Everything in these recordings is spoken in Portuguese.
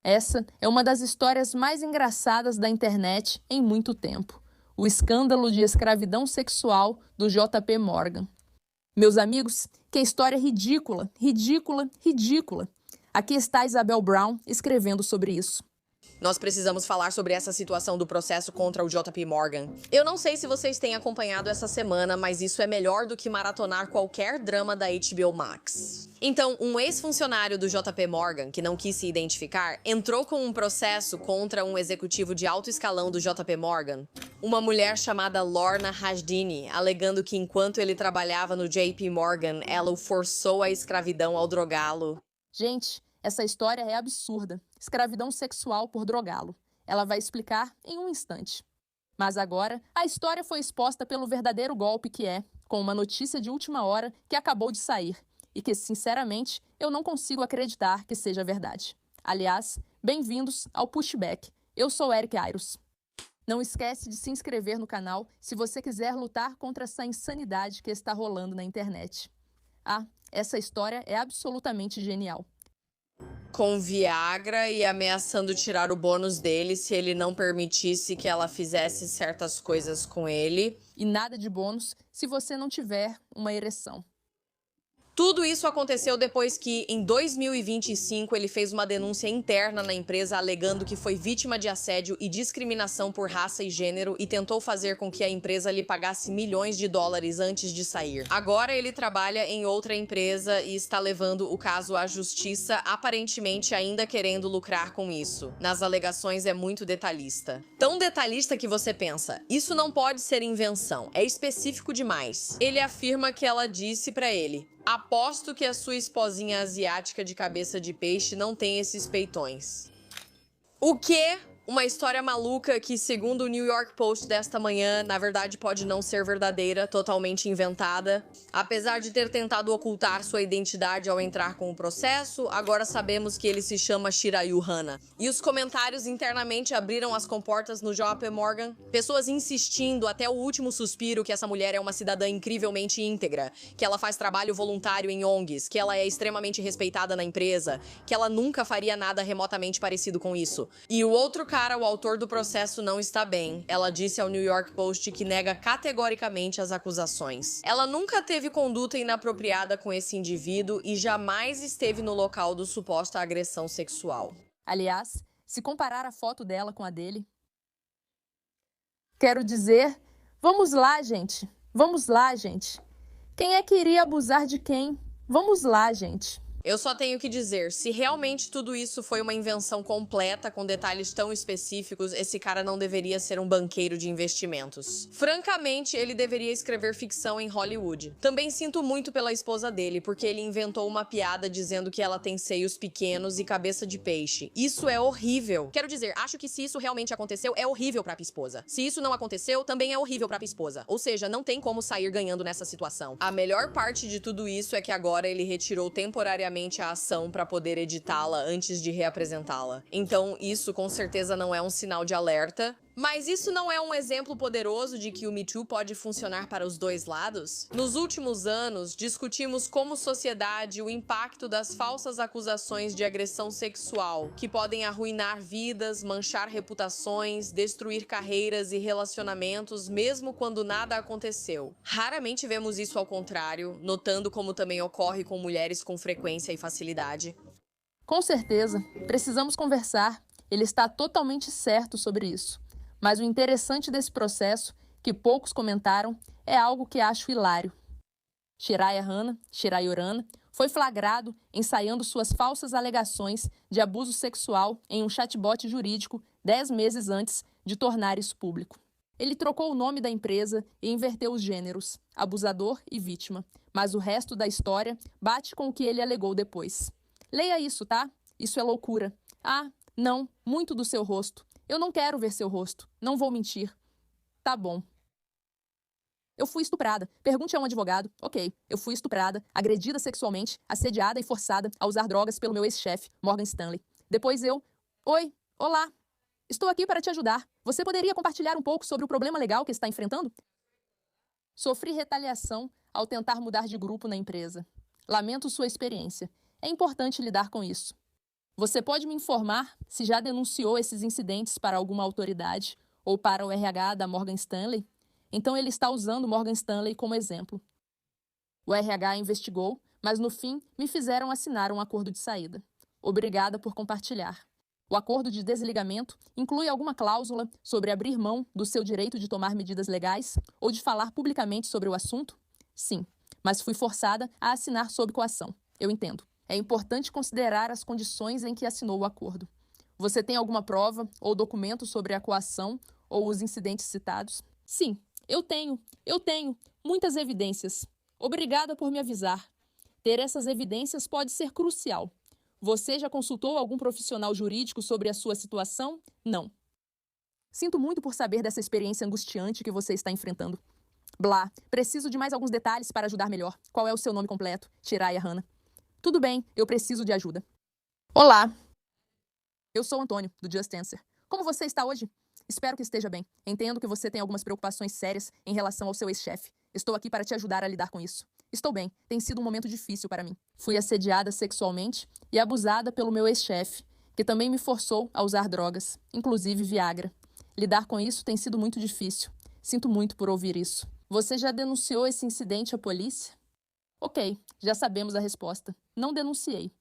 Essa é uma das histórias mais engraçadas da internet em muito tempo. O escândalo de escravidão sexual do JP Morgan. Meus amigos, que história ridícula, ridícula, ridícula. Aqui está Isabel Brown escrevendo sobre isso. Nós precisamos falar sobre essa situação do processo contra o JP Morgan. Eu não sei se vocês têm acompanhado essa semana, mas isso é melhor do que maratonar qualquer drama da HBO Max. Então, um ex-funcionário do JP Morgan, que não quis se identificar, entrou com um processo contra um executivo de alto escalão do JP Morgan, uma mulher chamada Lorna Hasdini, alegando que enquanto ele trabalhava no JP Morgan, ela o forçou à escravidão ao drogá-lo. Gente, essa história é absurda. Escravidão sexual por drogá-lo. Ela vai explicar em um instante. Mas agora, a história foi exposta pelo verdadeiro golpe que é, com uma notícia de última hora que acabou de sair e que, sinceramente, eu não consigo acreditar que seja verdade. Aliás, bem-vindos ao Pushback. Eu sou Eric Ayros. Não esquece de se inscrever no canal se você quiser lutar contra essa insanidade que está rolando na internet. Ah, essa história é absolutamente genial. Com Viagra e ameaçando tirar o bônus dele se ele não permitisse que ela fizesse certas coisas com ele. E nada de bônus se você não tiver uma ereção. Tudo isso aconteceu depois que, em 2025, ele fez uma denúncia interna na empresa alegando que foi vítima de assédio e discriminação por raça e gênero e tentou fazer com que a empresa lhe pagasse milhões de dólares antes de sair. Agora ele trabalha em outra empresa e está levando o caso à justiça, aparentemente ainda querendo lucrar com isso. Nas alegações é muito detalhista. Tão detalhista que você pensa, isso não pode ser invenção, é específico demais. Ele afirma que ela disse pra ele: aposto que a sua esposinha asiática de cabeça de peixe não tem esses peitões. O quê? Uma história maluca que, segundo o New York Post desta manhã, na verdade pode não ser verdadeira, totalmente inventada. Apesar de ter tentado ocultar sua identidade ao entrar com o processo, agora sabemos que ele se chama Shirayu Hana. E os comentários internamente abriram as comportas no JP Morgan. Pessoas insistindo até o último suspiro que essa mulher é uma cidadã incrivelmente íntegra, que ela faz trabalho voluntário em ONGs, que ela é extremamente respeitada na empresa, que ela nunca faria nada remotamente parecido com isso. E o outro cara, o autor do processo, não está bem. Ela disse ao New York Post que nega categoricamente as acusações. Ela nunca teve conduta inapropriada com esse indivíduo e jamais esteve no local do suposta agressão sexual. Aliás, se comparar a foto dela com a dele... Quero dizer, vamos lá, gente. Vamos lá, gente. Quem é que iria abusar de quem? Vamos lá, gente. Eu só tenho que dizer, se realmente tudo isso foi uma invenção completa, com detalhes tão específicos, esse cara não deveria ser um banqueiro de investimentos. Francamente, ele deveria escrever ficção em Hollywood. Também sinto muito pela esposa dele, porque ele inventou uma piada dizendo que ela tem seios pequenos e cabeça de peixe. Isso é horrível. Quero dizer, acho que se isso realmente aconteceu, é horrível pra esposa. Se isso não aconteceu, também é horrível pra esposa. Ou seja, não tem como sair ganhando nessa situação. A melhor parte de tudo isso é que agora ele retirou temporariamente a ação para poder editá-la antes de reapresentá-la. Então, isso com certeza não é um sinal de alerta. Mas isso não é um exemplo poderoso de que o Me Too pode funcionar para os dois lados? Nos últimos anos, discutimos como sociedade o impacto das falsas acusações de agressão sexual, que podem arruinar vidas, manchar reputações, destruir carreiras e relacionamentos, mesmo quando nada aconteceu. Raramente vemos isso ao contrário, notando como também ocorre com mulheres com frequência e facilidade. Com certeza, precisamos conversar. Ele está totalmente certo sobre isso. Mas o interessante desse processo, que poucos comentaram, é algo que acho hilário. Shirayu Hana, foi flagrado ensaiando suas falsas alegações de abuso sexual em um chatbot jurídico 10 meses antes de tornar isso público. Ele trocou o nome da empresa e inverteu os gêneros, abusador e vítima, mas o resto da história bate com o que ele alegou depois. Leia isso, tá? Isso é loucura. Ah, não, muito do seu rosto. Eu não quero ver seu rosto. Não vou mentir. Tá bom. Eu fui estuprada. Pergunte a um advogado. Ok, eu fui estuprada, agredida sexualmente, assediada e forçada a usar drogas pelo meu ex-chefe, Morgan Stanley. Depois eu... Oi, olá. Estou aqui para te ajudar. Você poderia compartilhar um pouco sobre o problema legal que está enfrentando? Sofri retaliação ao tentar mudar de grupo na empresa. Lamento sua experiência. É importante lidar com isso. Você pode me informar se já denunciou esses incidentes para alguma autoridade ou para o RH da Morgan Stanley? Então ele está usando Morgan Stanley como exemplo. O RH investigou, mas no fim me fizeram assinar um acordo de saída. Obrigada por compartilhar. O acordo de desligamento inclui alguma cláusula sobre abrir mão do seu direito de tomar medidas legais ou de falar publicamente sobre o assunto? Sim, mas fui forçada a assinar sob coação. Eu entendo. É importante considerar as condições em que assinou o acordo. Você tem alguma prova ou documento sobre a coação ou os incidentes citados? Sim, eu tenho muitas evidências. Obrigada por me avisar. Ter essas evidências pode ser crucial. Você já consultou algum profissional jurídico sobre a sua situação? Não. Sinto muito por saber dessa experiência angustiante que você está enfrentando. Blá, preciso de mais alguns detalhes para ajudar melhor. Qual é o seu nome completo? Shiraya Hanna. Tudo bem, eu preciso de ajuda. Olá. Eu sou Antônio, do Just Answer. Como você está hoje? Espero que esteja bem. Entendo que você tem algumas preocupações sérias em relação ao seu ex-chefe. Estou aqui para te ajudar a lidar com isso. Estou bem. Tem sido um momento difícil para mim. Fui assediada sexualmente e abusada pelo meu ex-chefe, que também me forçou a usar drogas, inclusive Viagra. Lidar com isso tem sido muito difícil. Sinto muito por ouvir isso. Você já denunciou esse incidente à polícia? Ok, já sabemos a resposta. Não denunciei.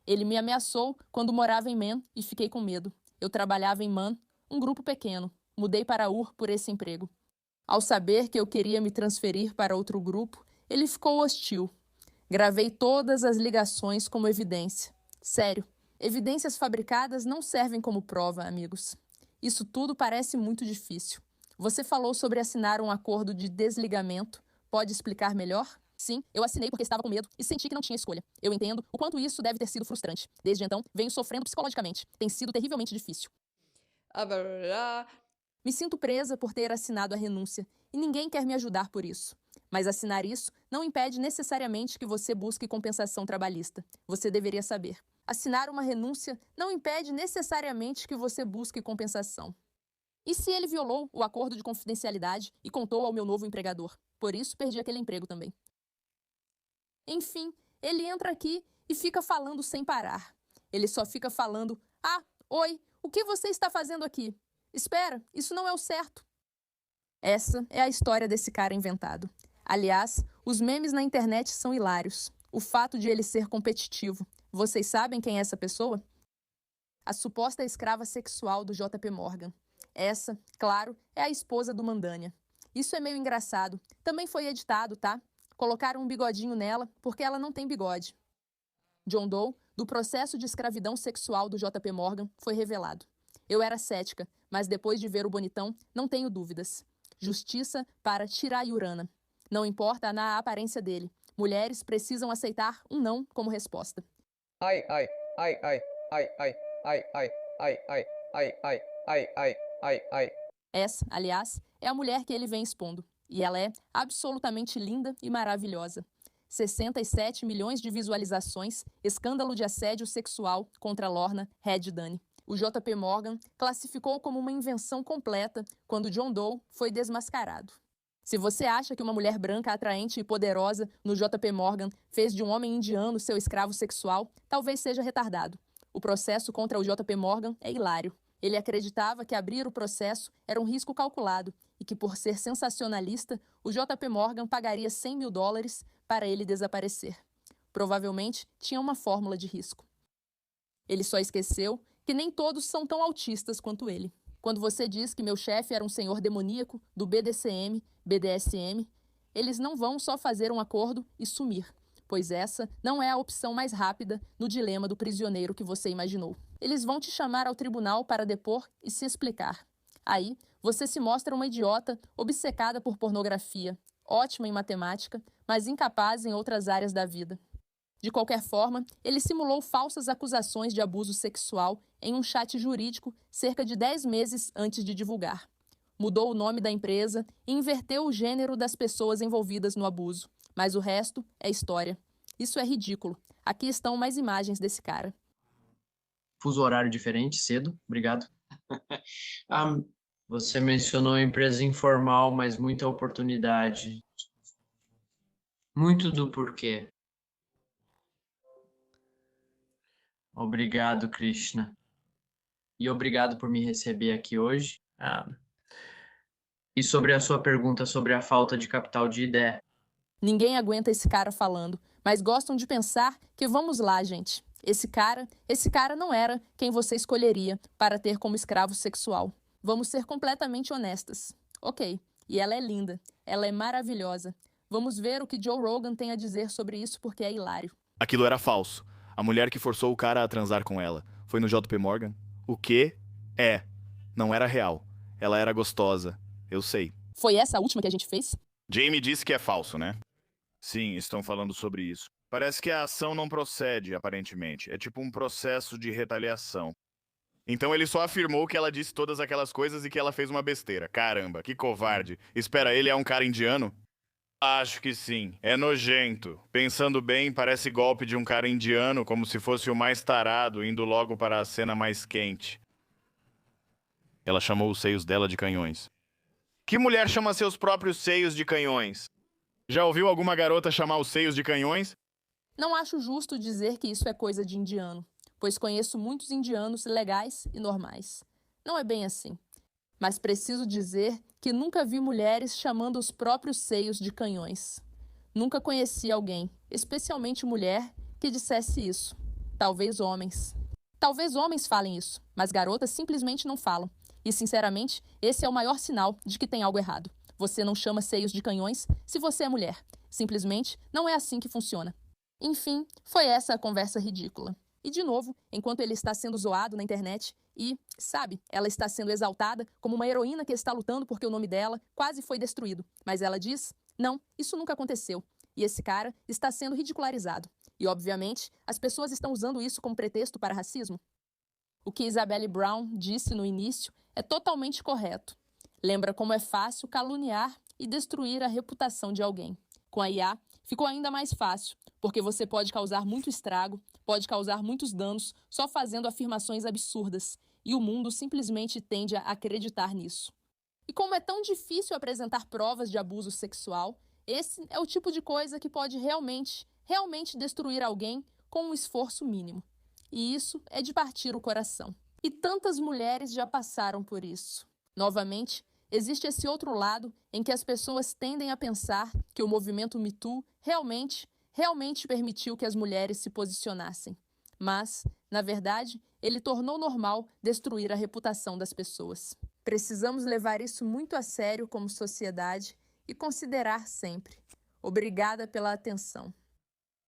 Ele me ameaçou quando morava em Man e fiquei com medo. Eu trabalhava em Man, um grupo pequeno. Mudei para UR por esse emprego. Ao saber que eu queria me transferir para outro grupo, ele ficou hostil. Gravei todas as ligações como evidência. Sério, evidências fabricadas não servem como prova, amigos. Isso tudo parece muito difícil. Você falou sobre assinar um acordo de desligamento. Pode explicar melhor? Sim, eu assinei porque estava com medo e senti que não tinha escolha. Eu entendo o quanto isso deve ter sido frustrante. Desde então, venho sofrendo psicologicamente. Tem sido terrivelmente difícil. Me sinto presa por ter assinado a renúncia e ninguém quer me ajudar por isso. Mas assinar isso não impede necessariamente que você busque compensação trabalhista. Você deveria saber. Assinar uma renúncia não impede necessariamente que você busque compensação. E se ele violou o acordo de confidencialidade e contou ao meu novo empregador? Por isso, perdi aquele emprego também. Enfim, ele entra aqui e fica falando sem parar. Ele só fica falando: "Ah, oi, o que você está fazendo aqui? Espera, isso não é o certo." Essa é a história desse cara inventado. Aliás, os memes na internet são hilários. O fato de ele ser competitivo. Vocês sabem quem é essa pessoa? A suposta escrava sexual do JP Morgan. Essa, claro, é a esposa do Mandania. Isso é meio engraçado. Também foi editado, tá? Colocaram um bigodinho nela porque ela não tem bigode. John Doe, do processo de escravidão sexual do JP Morgan, foi revelado. Eu era cética, mas depois de ver o bonitão, não tenho dúvidas. Justiça para Shirayurana. Não importa na aparência dele. Mulheres precisam aceitar um não como resposta. Ai, ai, ai, ai, ai, ai, ai, ai, ai, ai, ai, ai, ai, ai, ai, ai. Essa, aliás, é a mulher que ele vem expondo. E ela é absolutamente linda e maravilhosa. 67 milhões de visualizações, escândalo de assédio sexual contra Lorna Red Dunny. O JP Morgan classificou como uma invenção completa quando John Doe foi desmascarado. Se você acha que uma mulher branca atraente e poderosa no JP Morgan fez de um homem indiano seu escravo sexual, talvez seja retardado. O processo contra o JP Morgan é hilário. Ele acreditava que abrir o processo era um risco calculado e que, por ser sensacionalista, o JP Morgan pagaria $100 mil para ele desaparecer. Provavelmente tinha uma fórmula de risco. Ele só esqueceu que nem todos são tão autistas quanto ele. Quando você diz que meu chefe era um senhor demoníaco do BDSM, eles não vão só fazer um acordo e sumir, pois essa não é a opção mais rápida no dilema do prisioneiro que você imaginou. Eles vão te chamar ao tribunal para depor e se explicar. Aí, você se mostra uma idiota obcecada por pornografia, ótima em matemática, mas incapaz em outras áreas da vida. De qualquer forma, ele simulou falsas acusações de abuso sexual em um chat jurídico cerca de 10 meses antes de divulgar. Mudou o nome da empresa e inverteu o gênero das pessoas envolvidas no abuso. Mas o resto é história. Isso é ridículo. Aqui estão mais imagens desse cara. Fuso horário diferente, cedo, obrigado. Você mencionou empresa informal, mas muita oportunidade. Muito do porquê. Obrigado, Krishna. E obrigado por me receber aqui hoje. E sobre a sua pergunta sobre a falta de capital de ideia. Ninguém aguenta esse cara falando, mas gostam de pensar que vamos lá, gente. Esse cara não era quem você escolheria para ter como escravo sexual. Vamos ser completamente honestas. Ok, e ela é linda, ela é maravilhosa. Vamos ver o que Joe Rogan tem a dizer sobre isso porque é hilário. Aquilo era falso. A mulher que forçou o cara a transar com ela foi no JP Morgan? O quê? Não era real. Ela era gostosa. Eu sei. Foi essa a última que a gente fez? Jamie disse que é falso, né? Sim, estão falando sobre isso. Parece que a ação não procede, aparentemente. É tipo um processo de retaliação. Então ele só afirmou que ela disse todas aquelas coisas e que ela fez uma besteira. Caramba, que covarde. Espera, ele é um cara indiano? Acho que sim. É nojento. Pensando bem, parece golpe de um cara indiano, como se fosse o mais tarado, indo logo para a cena mais quente. Ela chamou os seios dela de canhões. Que mulher chama seus próprios seios de canhões? Já ouviu alguma garota chamar os seios de canhões? Não acho justo dizer que isso é coisa de indiano, pois conheço muitos indianos legais e normais. Não é bem assim. Mas preciso dizer que nunca vi mulheres chamando os próprios seios de canhões. Nunca conheci alguém, especialmente mulher, que dissesse isso. Talvez homens. Talvez homens falem isso, mas garotas simplesmente não falam. E, sinceramente, esse é o maior sinal de que tem algo errado. Você não chama seios de canhões se você é mulher. Simplesmente não é assim que funciona. Enfim, foi essa a conversa ridícula. E, de novo, enquanto ele está sendo zoado na internet e, sabe, ela está sendo exaltada como uma heroína que está lutando porque o nome dela quase foi destruído. Mas ela diz, não, isso nunca aconteceu. E esse cara está sendo ridicularizado. E, obviamente, as pessoas estão usando isso como pretexto para racismo. O que Isabelle Brown disse no início é totalmente correto. Lembra como é fácil caluniar e destruir a reputação de alguém. Com a IA, ficou ainda mais fácil, porque você pode causar muito estrago, pode causar muitos danos só fazendo afirmações absurdas, e o mundo simplesmente tende a acreditar nisso. E como é tão difícil apresentar provas de abuso sexual, esse é o tipo de coisa que pode realmente destruir alguém com um esforço mínimo. E isso é de partir o coração. E tantas mulheres já passaram por isso. Novamente, existe esse outro lado em que as pessoas tendem a pensar que o movimento Me Too realmente permitiu que as mulheres se posicionassem. Mas, na verdade, ele tornou normal destruir a reputação das pessoas. Precisamos levar isso muito a sério como sociedade e considerar sempre. Obrigada pela atenção.